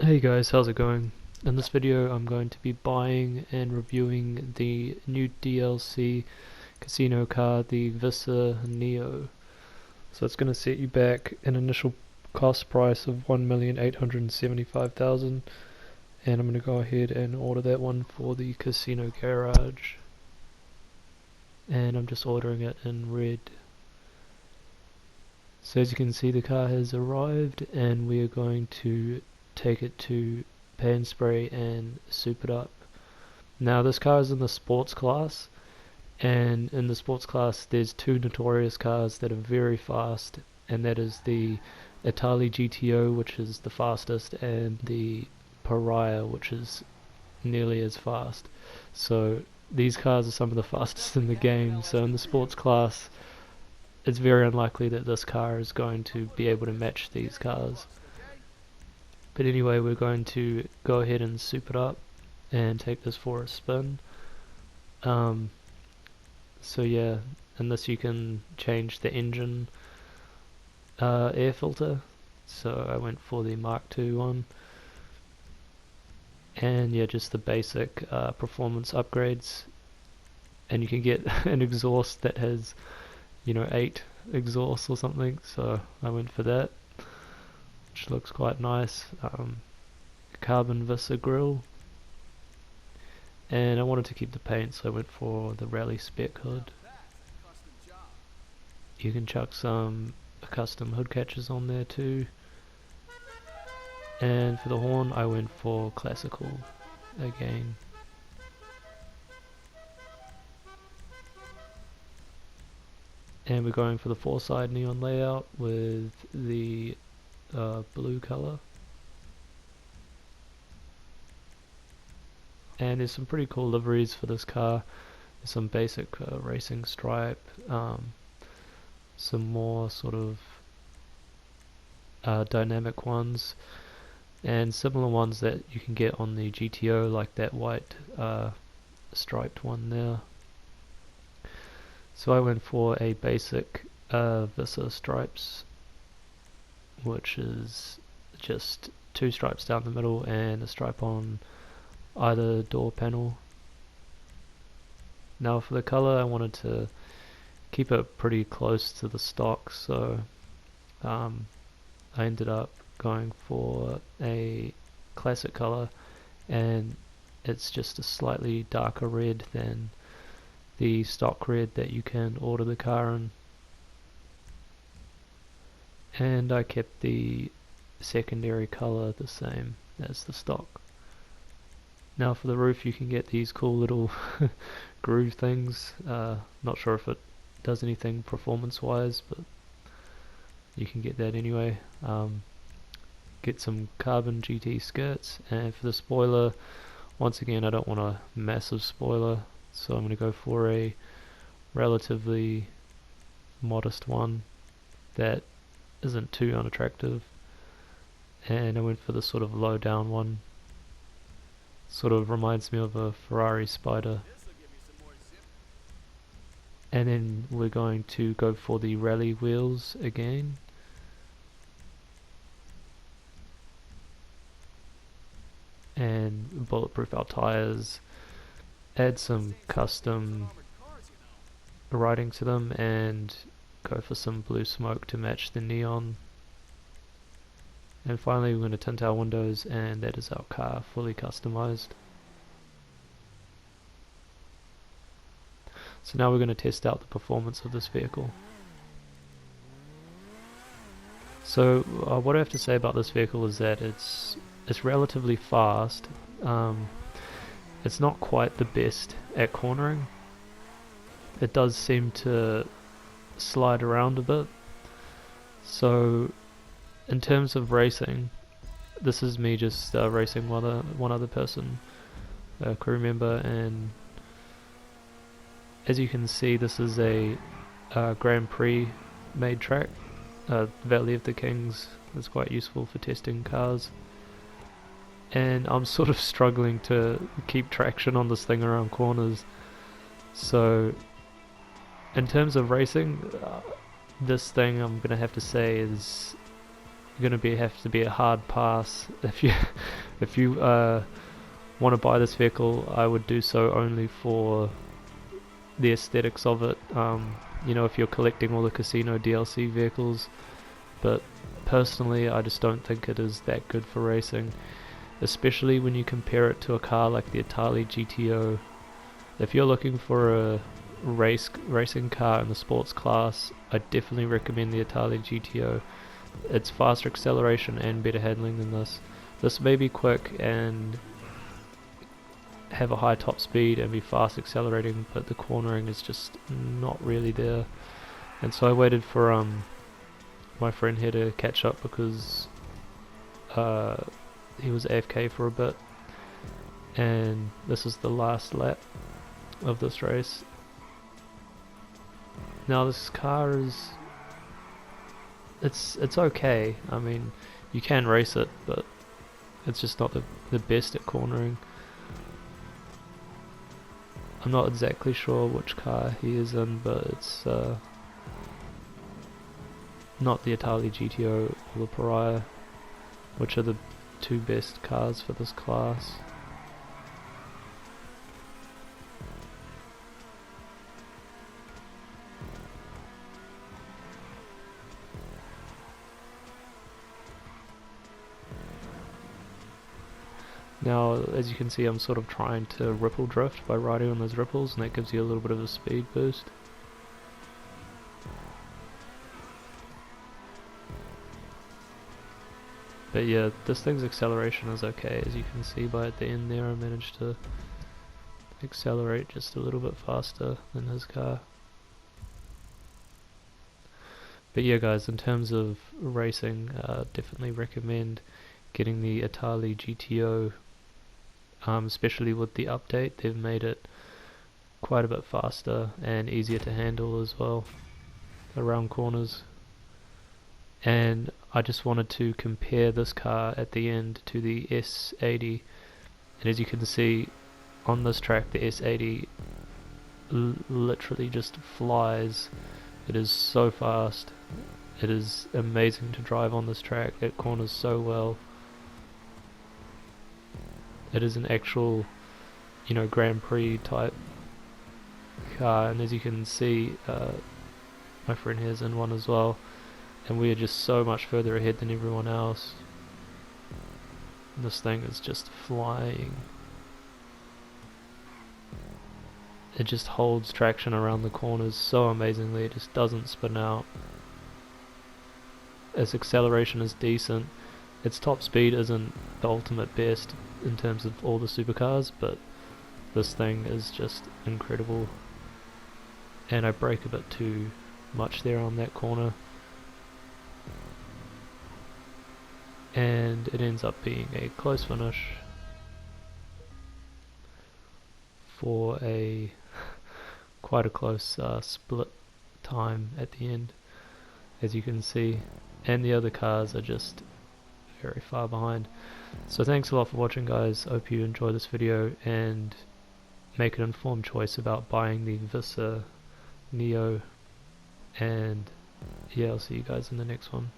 Hey guys, how's it going? In this video I'm going to be buying and reviewing the new DLC casino car, the Vysser Neo. So it's going to set you back an initial cost price of 1,875,000, and I'm going to go ahead and order that one for the casino garage. And I'm just ordering it in red. So as you can see, the car has arrived and we are going to take it to pan spray and soup it up. Now this car is in the sports class, and in the sports class there's two notorious cars that are very fast, and that is the Italy GTO, which is the fastest, and the Pariah, which is nearly as fast. So these cars are some of the fastest in the game, so in the sports class it's very unlikely that this car is going to be able to match these cars. But anyway, we're going to go ahead and soup it up and take this for a spin. So yeah, in this you can change the engine air filter. So I went for the Mark II one. And yeah, just the basic performance upgrades. And you can get an exhaust that has, 8 exhausts or something. So I went for that, which looks quite nice. Carbon Vysser grill, and I wanted to keep the paint, so I went for the rally spec hood. You can chuck some custom hood catches on there too, and for the horn I went for classical again. And we're going for the 4-side neon layout with the blue color. And there's some pretty cool liveries for this car. There's some basic racing stripe, some more sort of dynamic ones, and similar ones that you can get on the GTO, like that white striped one there. So I went for a basic Vysser stripes, which is just 2 stripes down the middle and a stripe on either door panel. Now for the color, I wanted to keep it pretty close to the stock, so I ended up going for a classic color, and it's just a slightly darker red than the stock red that you can order the car in. And I kept the secondary color the same as the stock. Now for the roof, you can get these cool little groove things. Not sure if it does anything performance wise, but you can get that anyway. Get some carbon GT skirts, and for the spoiler, once again I don't want a massive spoiler, so I'm going to go for a relatively modest one that isn't too unattractive, and I went for the sort of low down one. Sort of reminds me of a Ferrari Spider. And then we're going to go for the rally wheels again. And bulletproof our tires. Add some custom writing to them and go for some blue smoke to match the neon. And finally we're going to tint our windows, and that is our car fully customized. So now we're going to test out the performance of this vehicle. So what I have to say about this vehicle is that it's relatively fast. It's not quite the best at cornering. It does seem to slide around a bit. So in terms of racing, this is me just racing one other person, a crew member, and as you can see, this is a Grand Prix made track. Valley of the Kings is quite useful for testing cars, and I'm sort of struggling to keep traction on this thing around corners. So in terms of racing, this thing I'm gonna have to say is going to have to be a hard pass. If you want to buy this vehicle, I would do so only for the aesthetics of it. You know, if you're collecting all the casino DLC vehicles, but personally I just don't think it is that good for racing, especially when you compare it to a car like the Italy GTO. If you're looking for a racing car in the sports class, I definitely recommend the Italy GTO. It's faster acceleration and better handling than this. This may be quick and have a high top speed and be fast accelerating, but the cornering is just not really there. And so I waited for my friend here to catch up because he was AFK for a bit, and this is the last lap of this race. Now this car is it's okay. I mean, you can race it, but it's just not the best at cornering. I'm not exactly sure which car he is in, but it's not the Italy GTO or the Pariah, which are the two best cars for this class. Now, as you can see, I'm sort of trying to ripple drift by riding on those ripples, and that gives you a little bit of a speed boost. But yeah, this thing's acceleration is okay. As you can see by at the end there, I managed to accelerate just a little bit faster than his car. But yeah guys, in terms of racing, definitely recommend getting the Italy GTO, especially with the update. They've made it quite a bit faster and easier to handle as well around corners. And I just wanted to compare this car at the end to the S80, and as you can see on this track, the S80 literally just flies. It is so fast. It is amazing to drive on this track. It corners so well. It is an actual, you know, Grand Prix type car, and as you can see, my friend here's in one as well, and we are just so much further ahead than everyone else. This thing is just flying. It just holds traction around the corners so amazingly. It just doesn't spin out. Its acceleration is decent. Its top speed isn't the ultimate best in terms of all the supercars, but this thing is just incredible. And I brake a bit too much there on that corner, and it ends up being a close finish for a quite a close split time at the end, as you can see, and the other cars are just very far behind. So thanks a lot for watching guys. Hope you enjoy this video and make an informed choice about buying the Vysser Neo, and yeah, I'll see you guys in the next one.